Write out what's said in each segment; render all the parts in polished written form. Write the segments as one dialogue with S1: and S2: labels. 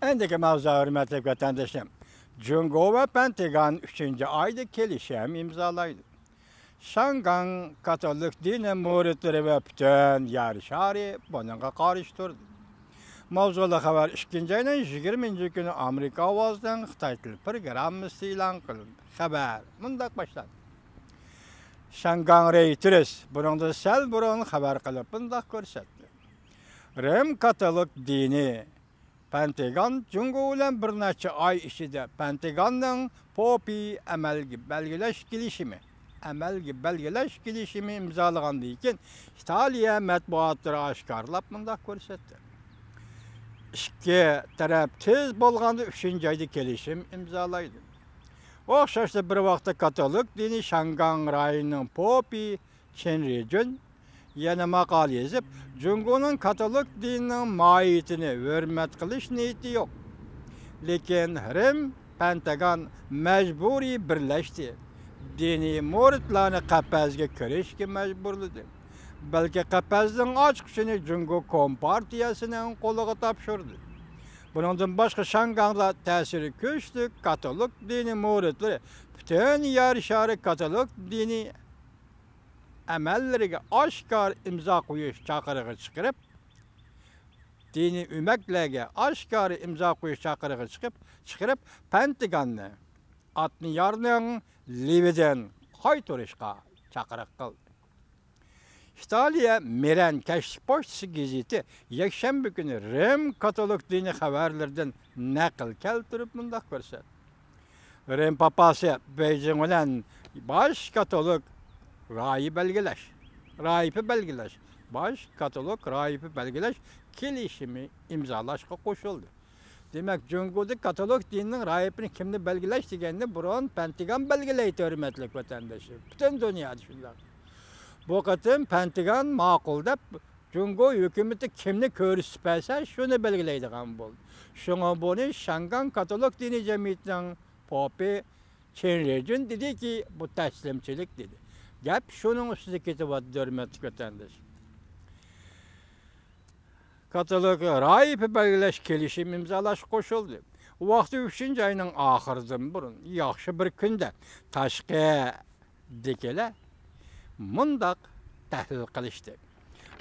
S1: Endiki mavzu hürmetli vatandaşım. Cungo ve Pentagon 3. ayda kelişim imzalaydı. Şangan Katolik dini muritleri ve bütün yarışarı bununla karıştırdı. Mavzulu haber 2. ayının 20. günü Amerika avazdan Xitay tili programı ilan kılındı. Haber mundak başladı. Şangan Reuters bunun sel burun haber kılıp bundak görsetdi. Rim Katolik dini Pentagon Cungo bilen bir neçe ay içinde Pentagon'un Popi belgeleş girişimi imzalagandı iken İtalya matbuatları aşkarlap mındak görsetdi. İki taraf tez bolganda 3. ayda kelişim imzalaydı. Oxşaşda bir vaqtda Katolik dini Şangan rayonunun Popi Çenrejün yana maqal yazıp Cungo'nun Katolik dininin mahiyetini hürmet kılış niyeti yok. Lekin Rim Pentagon mecburi birleşti. Dini muritlarını qapazga kirishga mecburladi. Belki qapazning ochqishini Cungo Kompartiyasining qo'liga topshirdi. Bundan başka Şangan'da tesiri güçlü Katolik dini muritleri bütün yarışarı Katolik dini emellerine aşkar imza koyuş çakırığı çıkarıp dini ümeklerine aşkar imza koyuş çakırığı çıkarıp Pentagon'ı atını yarının Libya'dan kaytoruşka çakırık kıldı. İtalya Miren Keşif Poçtası gazeti Yekşembe günü Rim Katolik dini haberlerden nakil keltirip mundak görset. Rim papası Beijing bilen baş Katolik rahibi belgeleş. Baş Katolik rahibi belgeleş kelişimi imzalaşka koşuldu. Demek Cungo'da Katolik dininin rahibini kimni belgeleş degenini burun Pentagon belgeleydi hürmetlik vatandaşı. Bütün dünyada şunlar. Bu qatim Pentagon maqul deb Cungo hükümeti kimni ko'rsatsa shuni belgilaydigan bo'ldi. Shunga buni Şangan Katolik dini jamiyatining popi Çenrejün dedi ki bu taslimchilik dedi. Gap şunun ustida ketyapti hurmatli vatandosh. Katolik rahibi belgilash kelishim imzolash qo'shildi. U vaqtda 3. ayning oxiridan burun yaxshi bir kunda tashqi dekelar mundak tahlil qilishdi.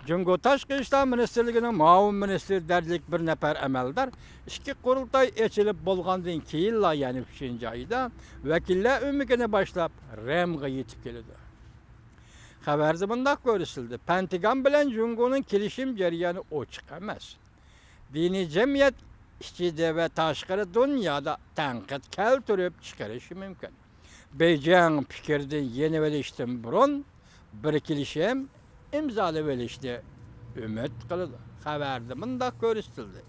S1: Cungo Tashqi ishlar ministrligining muavin ministri darajalik bir nafar amaldor ikki qurultoy ochilib bo'lgandan keyin yani 3. ayda vakillar umikini boshlab Rimga yetib keldi. Xabarda bundak ko'rsatildi. Pentagon bilan Cungoning kelishim jarayoni ochiq emas. Diniy jamiyat ichida ve tashqari dunyoda tanqid keltirib chiqarishi mumkin. Beijing fikrdan yeni velishdan burun bir kelishim imzalı velişti ümit kıldı. Xabarda bundak ko'rsatildi.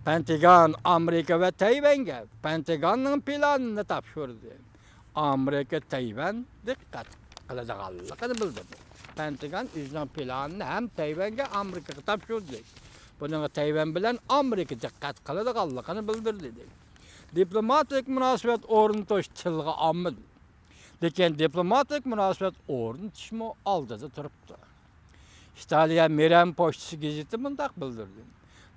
S1: Pentagon Amerika ve Tayvan'a Pentagon'un planını topshirdi. Amerika Tayvan dikkat qiladiganligini bildirdi. Pentagon o'zining planini ham Tayvan'a Amerikaga topshirdi. Buning Tayvan bilan Amerika dikkat qiladiganligini bildirdi. Diplomatik münasebet o'rnatish tilga olmadi. Lekin diplomatik münasebet o'rnatishmi oldida turibdi. İtalya Miren Poçtası gazeti bundak bildirdi.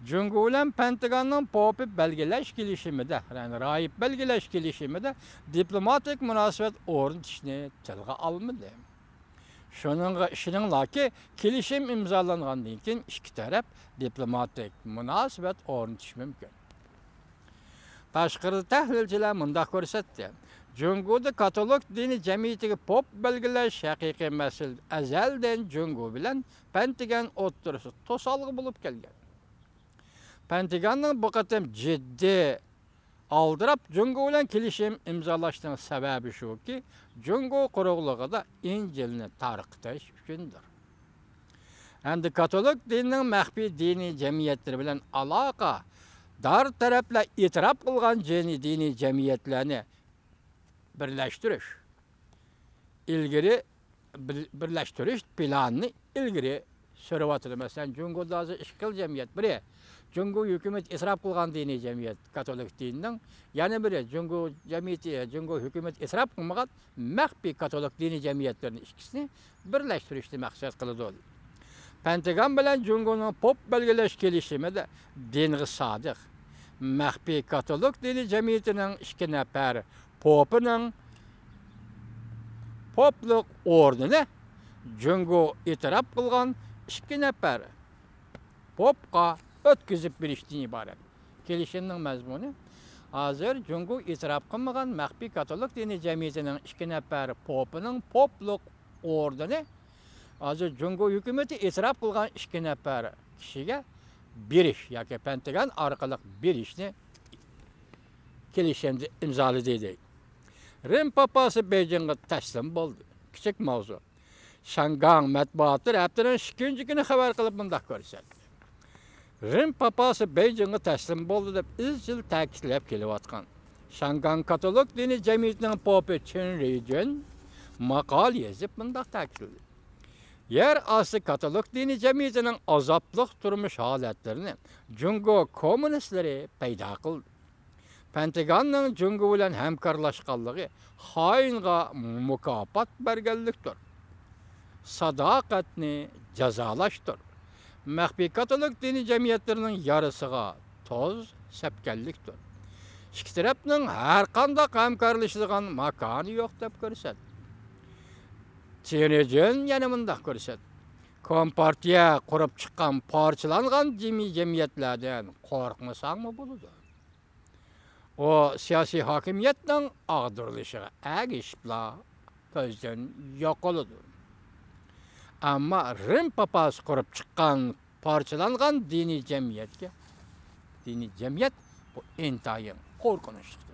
S1: Cungo bilan Pentagonning popi belgilash kelishimida, ya'ni rahib belgilash kelishimida diplomatik münasebet o'rnatishni tilga olmadi. Shuningdek, kelishim imzolangandan keyin ikki taraf diplomatik münasebet o'rnatish mumkin. Tashqari tahlilchilar bundak ko'rsatdi. Cungo'da Katolik dini jamiyatiga pop belgilash haqiqiy masala azaldan Cungo bilan Pentagon o'rtasida to'salg'i bo'lib kelgan. Pentagonning bu qatim jiddiy aldirab Cungo bilan kelishim imzolashning sababi shuki, Cungo quruqligida Injilni tarqatish uchundir. Endi Katolik dinining maxfiy diniy jamiyatlari bilan aloqa dar taraflar e'tirof qilgan diniy jamiyatlarni birleştiriş planını ilgiri sürüvatır. Mesela Cungo'da azı işgal cemiyet biri. Cungo hükümet israf kılgan dini cemiyet Katolik dininin. Yani biri Cungo cemiyeti, Cungo hükümet israf kılmadan mehbi Katolik dini cemiyetlerinin ikisini birleştirişti maksat kılıdı. Pentagon bilen Cungo'nun pop belgeleş gelişimi de dini sadık. Məxfi Katolik dini cəmiyyətinin 2 nəfər popının popluk ordini Cüngo itiraf qılğan 2 nəfər popqa ötküzüb birişdən ibarət. Kelişinin məzmunu hazır Cüngo itiraf qılmagan Məxfi Katolik dini cəmiyyətinin 2 nəfər popının popluk ordini hazır Cüngo hökuməti itiraf qılğan 2 nəfər kişiyə biriş, yoki Pentagon arqalıq birişni kelişimdə imzalı deyildi. Rim papası Beijing'e təslim oldu. Kiçik mavzu. Şangang mətbuatı rəbdinin 2-ci günü xəbər qılıb bundaq görsətdi. Rim papası Beijing'e təslim oldu deyib izcil təkidləb keliyatqan. Şangang Katolik dini cəmiyyətinin popu Qin Rijin maqal yazıb bundaq təkidlədi. Yer aslı Katolik dini cəmiyyətinin azablıq turmuş halətlərini Cüngo komünistləri peyda qıldı. Pentagonның Cüngo bilan həmkarlaşqanlığı xainğa mükafat berganlikdir. Sadaqatni jazalaşdır. Məxfi Katolik dini cəmiyyətlərinin yarısıga toz səpkənlikdir. İki tərəfnin hər qandaq həmkarlaşdığan makanı yox deb görsət. Çinecin yana mındaq görsət. Kompartiya qurub çıxan parçalanğan cəmiyyətlərdən qorxmasanmı buludu? O siyasi hakimiyyətlə ağdırılışığı əgişibla gözdən yox oludu. Amma Rim papası qurub çıxan parçalanğan dini cəmiyyət bu intayın qorxunuşluqdur.